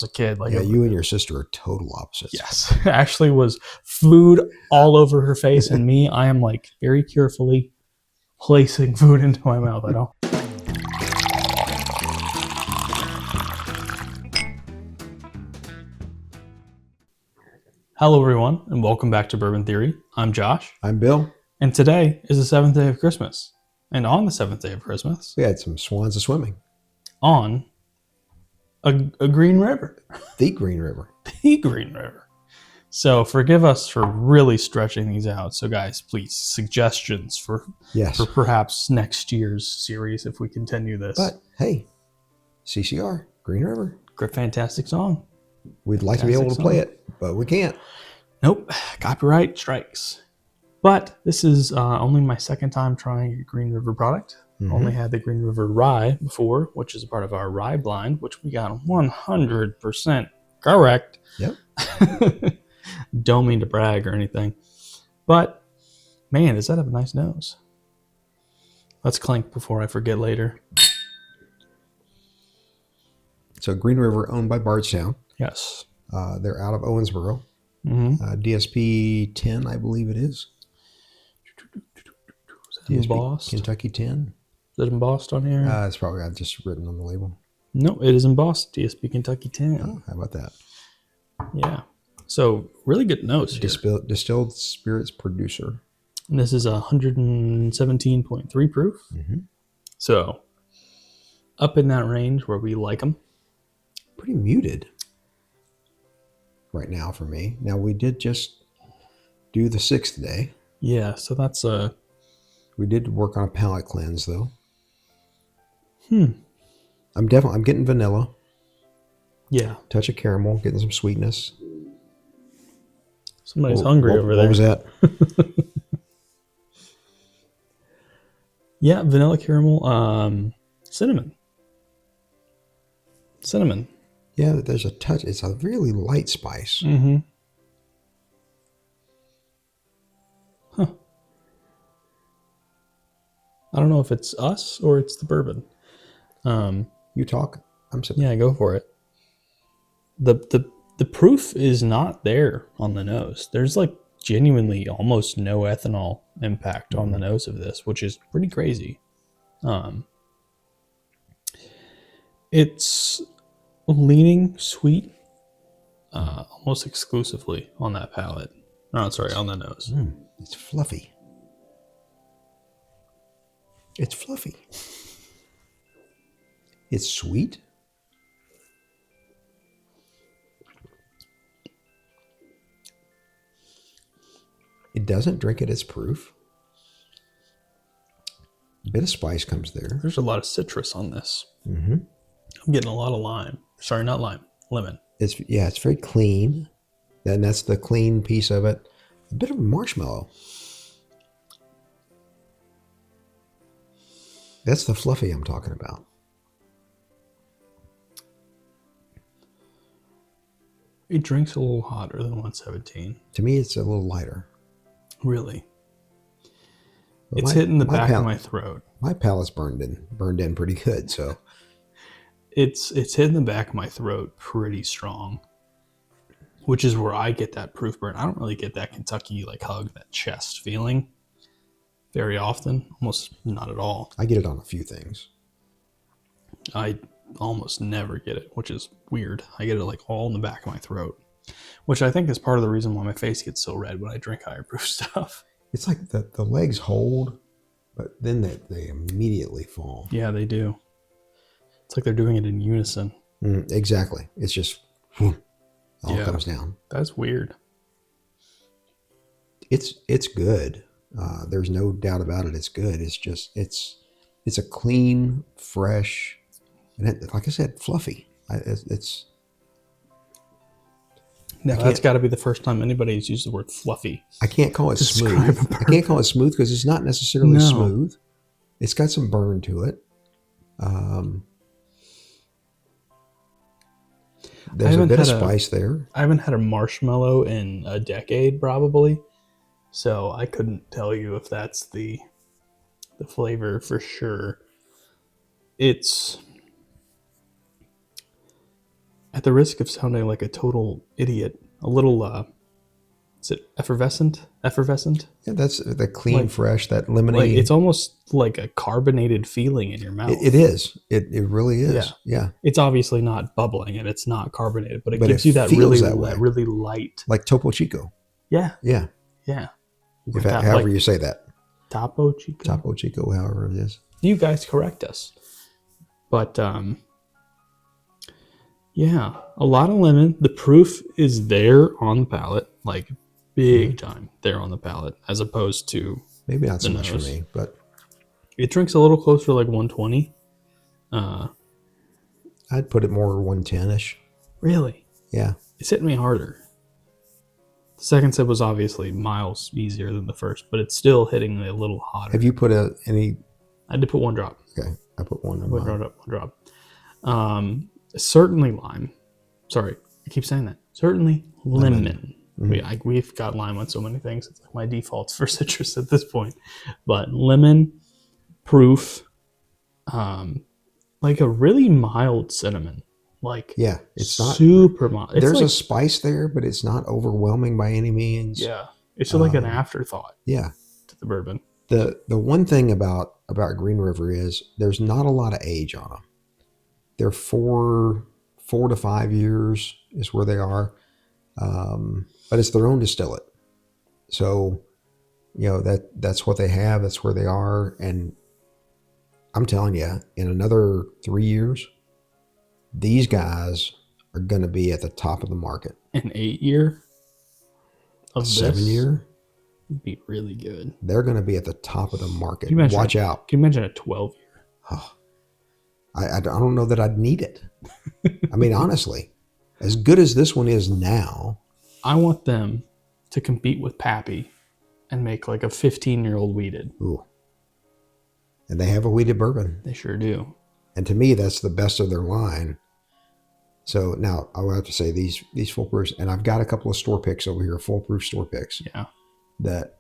a kid. Like yeah, you and your sister are total opposites. Yes. Ashley was food all over her face, and me, I am like very carefully placing food into my mouth. I don't. Hello, everyone, and welcome back to Bourbon Theory. I'm Josh. I'm Bill. And today is the seventh day of Christmas. And on the seventh day of Christmas, We had some swans a swimming. on a green river. The Green River. The Green River. So forgive us for really stretching these out. So guys, please, suggestions for perhaps next year's series if we continue this. But hey, CCR, Green River. Great, fantastic song. We'd like to be able to play it, but we can't. Nope, copyright strikes. But this is only my second time trying a Green River product. Only had the Green River Rye before, which is a part of our Rye blind, which we got 100% correct. Yep. Don't mean to brag or anything. But, man, does that have a nice nose. Let's clink before I forget later. So Green River, owned by Bardstown. Yes. They're out of Owensboro. Mm-hmm. DSP 10, I believe it is. DSP embossed? Kentucky 10. Is it embossed on here? It's probably just written on the label. No, it is embossed. DSP Kentucky 10. Oh, how about that? Yeah. So, really good nose here. Distilled spirits producer. And this is 117.3 proof. Mm-hmm. So, up in that range where we like them. Pretty muted right now for me. Now, we did just do the 6th day. Yeah, so that's We did work on a palate cleanse, though. I'm getting vanilla. Yeah. Touch of caramel, getting some sweetness. Somebody's hungry over there. What was that? Yeah, vanilla caramel, cinnamon. Cinnamon. Yeah, there's a touch. It's a really light spice. Mm-hmm. Huh. I don't know if it's us or it's the bourbon. You talk. I'm sitting. Yeah, go for it. The proof is not there on the nose. There's like genuinely almost no ethanol impact on the nose of this, which is pretty crazy. It's leaning sweet, almost exclusively on that palate. No, sorry, on the nose. It's fluffy. It's fluffy. It's sweet. It doesn't drink at its proof. A bit of spice comes there. There's a lot of citrus on this. Mm-hmm. I'm getting a lot of lime. Sorry, not lime. Lemon. It's very clean. Then that's the clean piece of it. A bit of marshmallow. That's the fluffy I'm talking about. It drinks a little hotter than 117. To me, it's a little lighter. Really? But it's hitting the back of my throat. My palate's burned in pretty good, so. It's hitting the back of my throat pretty strong, which is where I get that proof burn. I don't really get that Kentucky like hug, that chest feeling very often, almost not at all. I get it on a few things. I almost never get it, which is weird. I get it like all in the back of my throat, which I think is part of the reason why my face gets so red when I drink higher proof stuff. It's like the legs hold, but then they immediately fall. Yeah, they do. It's like they're doing it in unison. Exactly. It's just all comes down. That's weird. It's good. There's no doubt about it. It's good. It's just it's a clean, fresh, and like I said, fluffy. That's got to be the first time anybody's used the word fluffy. I can't call it smooth. I can't call it smooth because it's not necessarily smooth. It's got some burn to it. There's a bit of spice there. I haven't had a marshmallow in a decade, probably. So I couldn't tell you if that's the flavor for sure. I at the risk of sounding like a total idiot, a little, is it effervescent? Effervescent? Yeah, that's the clean, Like- fresh, that lemony. Like it's almost like a carbonated feeling in your mouth. it is. It really is. Yeah. It's obviously not bubbling and it's not carbonated, but it But gives it you that feels really, that way. really light. Like Topo Chico. Yeah, Yeah. yeah. If, however you say that. Topo Chico. Topo Chico, however it is. You guys correct us. But yeah, a lot of lemon. The proof is there on the palate, like big time there on the palate, as opposed to Maybe not so the much for nose. me, but It drinks a little closer to like 120. I'd put it more 110-ish. Really? Yeah. It's hitting me harder. The second sip was obviously miles easier than the first, but it's still hitting me a little hotter. Have you put any? I had to put one drop. Okay, I put one. One drop. Certainly lime. Sorry, I keep saying that. Certainly lemon. Mhm. We've got lime on so many things. It's like my defaults for citrus at this point. But lemon, proof, like a really mild cinnamon. Like Yeah, it's not super mild. It's There's like, a spice there, but it's not overwhelming by any means. yeah. It's just like an afterthought Yeah. to the bourbon. The one thing about Green River is there's not a lot of age on them. They're 4 to 5 years is where they are, but it's their own distillate. So, that's what they have. That's where they are, and I'm telling you, in another 3 years, these guys are going to be at the top of the market. An 8 year of this 7 year, would be really good. they're going to be at the top of the market. Can you imagine- Watch out. Can you imagine a 12 year? Oh, I don't know that I'd need it. I mean, honestly, as good as this one is now, I want them to compete with Pappy and make like a 15-year-old weeded. ooh, and they have a wheated bourbon. They sure do. And to me, that's the best of their line. So now I will have to say these full proofs, and I've got a couple of store picks over here, full proof store picks Yeah. that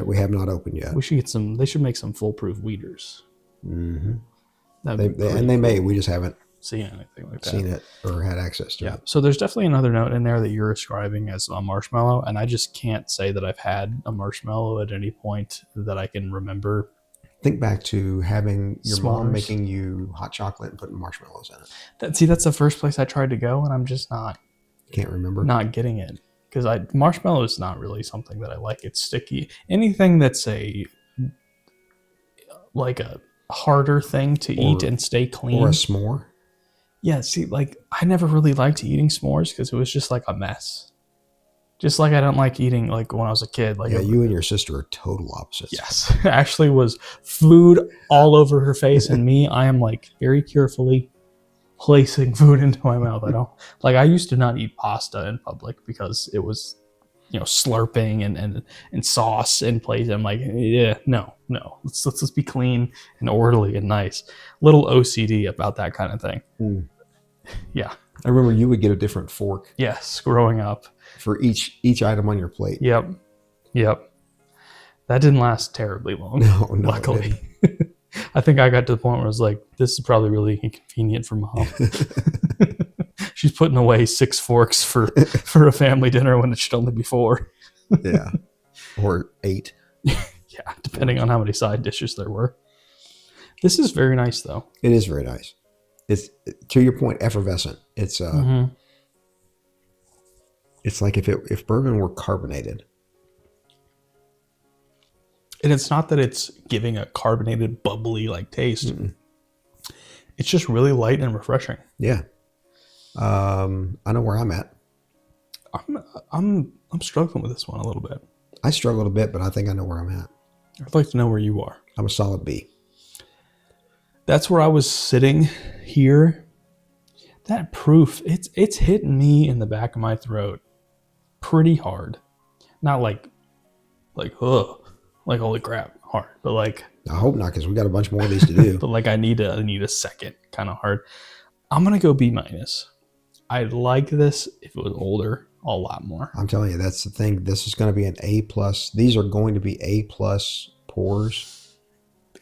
we have not opened yet. We should get some. They should make some foolproof weeders. Mm-hmm. That'd be pretty They may. cool. We just haven't See anything like that. seen it or had access to Yeah. it. So there's definitely another note in there that you're ascribing as a marshmallow, and I just can't say that I've had a marshmallow at any point that I can remember. Think back to having your mom S'mores. making you hot chocolate and putting marshmallows in it. That's the first place I tried to go, and I'm just not Can't remember. not getting it because marshmallow is not really something that I like. It's sticky. Anything that's like a harder thing to eat and stay clean. Or a s'more. Yeah, see, like I never really liked eating s'mores because it was just like a mess. Just like I don't like eating like when I was a kid. Like Yeah, you and your sister are total opposites. yes, Ashley was food all over her face, and me, I am like very carefully placing food into my mouth. I don't like. I used to not eat pasta in public because it was, slurping and sauce in place. I'm like, yeah, no. Let's be clean and orderly and nice. Little OCD about that kind of thing. Mm. Yeah. I remember you would get a different fork Yes, growing up. for each item on your plate. Yep. That didn't last terribly long. No, luckily. I think I got to the point where I was like, this is probably really inconvenient for mom. She's putting away 6 forks for a family dinner when it should only be 4. Yeah. Or 8. Yeah, depending on how many side dishes there were. This is very nice, though. It is very nice. It's, to your point, effervescent. It's it's like if bourbon were carbonated. And it's not that it's giving a carbonated, bubbly like taste. Mm-mm. It's just really light and refreshing. Yeah. I know where I'm at. I'm struggling with this one a little bit. I struggled a bit, but I think I know where I'm at. I'd like to know where you are. I'm a solid B. That's where I was sitting here. That proof, it's hitting me in the back of my throat pretty hard. Not like holy crap hard, but like I hope not, because we got a bunch more of these to do. but like I need a second kind of hard. I'm gonna go B-. I'd like this if it was older a lot more. I'm telling you, that's the thing. This is going to be an A+. These are going to be A+ pours.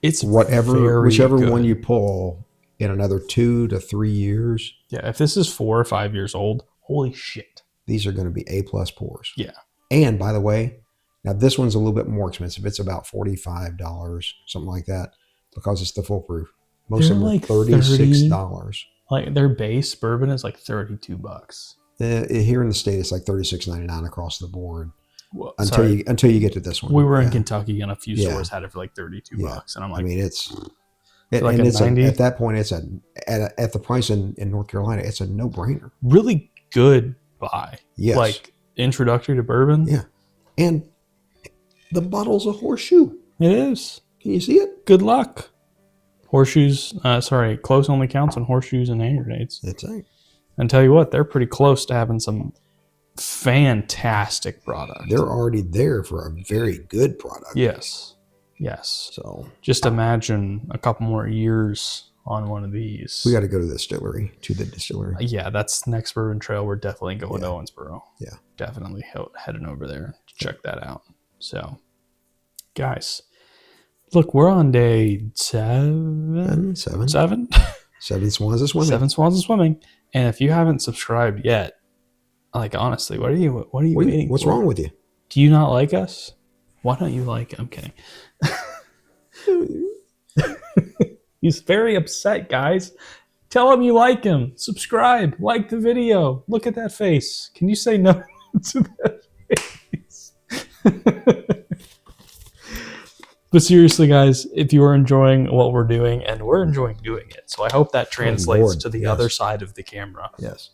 It's Whichever very one good. you pull, in another 2 to 3 years, Yeah, if this is 4 or 5 years old, holy shit. these are going to be A-plus pours. Yeah. And by the way, now this one's a little bit more expensive. It's about $45, something like that, because it's the full proof. Most They're of them are like $36. Like their base bourbon is like $32. Here in the state, it's like $36.99 across the board. Well, until you get to this one. We were in Kentucky and a few Yeah. stores had it for like $32, and I'm like, I mean, it's like and a it's 90? at that point, it's at the price in North Carolina, it's a no-brainer. really good buy. Yes. Like introductory to bourbon. Yeah, and the bottle's a horseshoe. It is. Can you see it? Good luck. Horseshoes, close only counts on horseshoes and hand grenades. That's right. And tell you what, they're pretty close to having some fantastic product. They're already there for a very good product. Yes. So Just imagine a couple more years on one of these. we got to go to the distillery. Yeah, that's next bourbon trail. We're definitely going to Owensboro. Yeah. Definitely heading over there to check that out. So, guys, look, we're on day 7. Seven 7? swans is swimming. 7 swans of swimming. And if you haven't subscribed yet, like honestly, what are you waiting What's for? wrong with you? Do you not like us? Why don't you like? I'm kidding. He's very upset, guys. Tell him you like him. Subscribe. Like the video. Look at that face. Can you say no to that face? But seriously, guys, if you are enjoying what we're doing, and we're enjoying doing it, so I hope that translates Lord, to the yes. other side of the camera. Yes.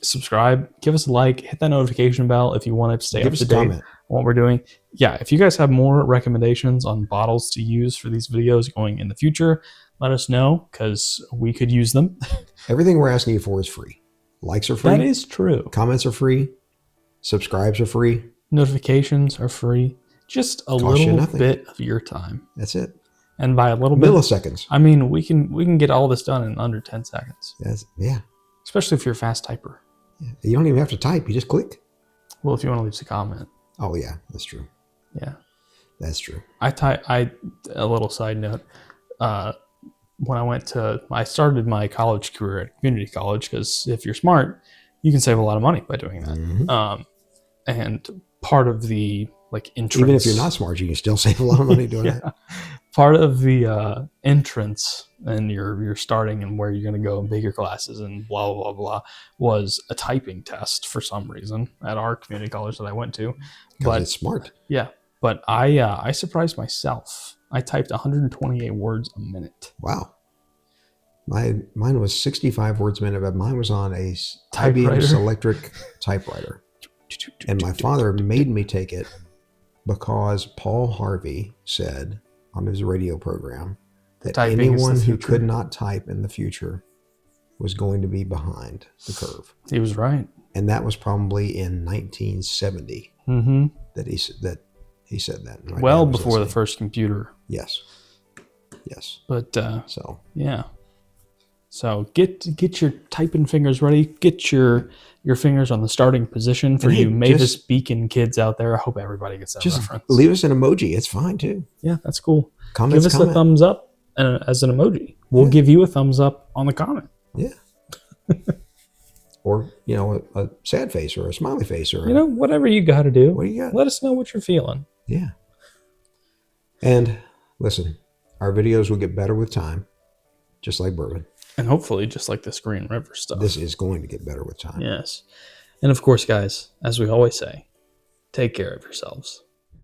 Subscribe, give us a like, hit that notification bell if you want to stay Give up us to a date on comment. what we're doing. Yeah, if you guys have more recommendations on bottles to use for these videos going in the future, let us know, because we could use them. Everything we're asking you for is free. Likes are free. That is true. Comments are free. Subscribes are free. Notifications are free. Just a Cost you little nothing. bit of your time. That's it. And by a little bit, Milliseconds. I mean we can get all this done in under 10 seconds. Yeah. Especially if you're a fast typer. You don't even have to type. You just click. Well, if you want to leave us a comment. Oh yeah, that's true. Yeah. That's true. A little side note, when I started my college career at community college, because if you're smart, you can save a lot of money by doing that. Mhm. And part of the entrance, Even if you're not smart, you can still save a lot of money doing that. part of the entrance and you're starting and where you're going to go and pick your classes and blah, blah, blah, was a typing test for some reason at our community college that I went to. Because it's smart. Yeah. But I surprised myself. I typed 128 words a minute. Wow. Mine was 65 words a minute, but mine was on a Typewriter. IBM Selectric typewriter. And my father made me take it because Paul Harvey said on his radio program that Typing is the anyone who future. could not type in the future was going to be behind the curve. He was right. And that was probably in 1970 Mm-hmm. that he said that. My Well dad was before the listening. first computer. Yes. But So yeah. So get your typing fingers ready. Get your fingers on the starting position for And hey, you Mavis just- Beacon kids out there. I hope everybody gets that just reference. leave us an emoji. It's fine too. Yeah, that's cool. Comments, Give us comment. a thumbs up as an emoji. We'll give you a thumbs up on the comment. Yeah. Or, a sad face or a smiley face or Whatever you got to do. what do you got? Let us know what you're feeling. Yeah. And listen, our videos will get better with time, just like bourbon. And hopefully just like this Green River stuff. This is going to get better with time. Yes. And of course, guys, as we always say, take care of yourselves.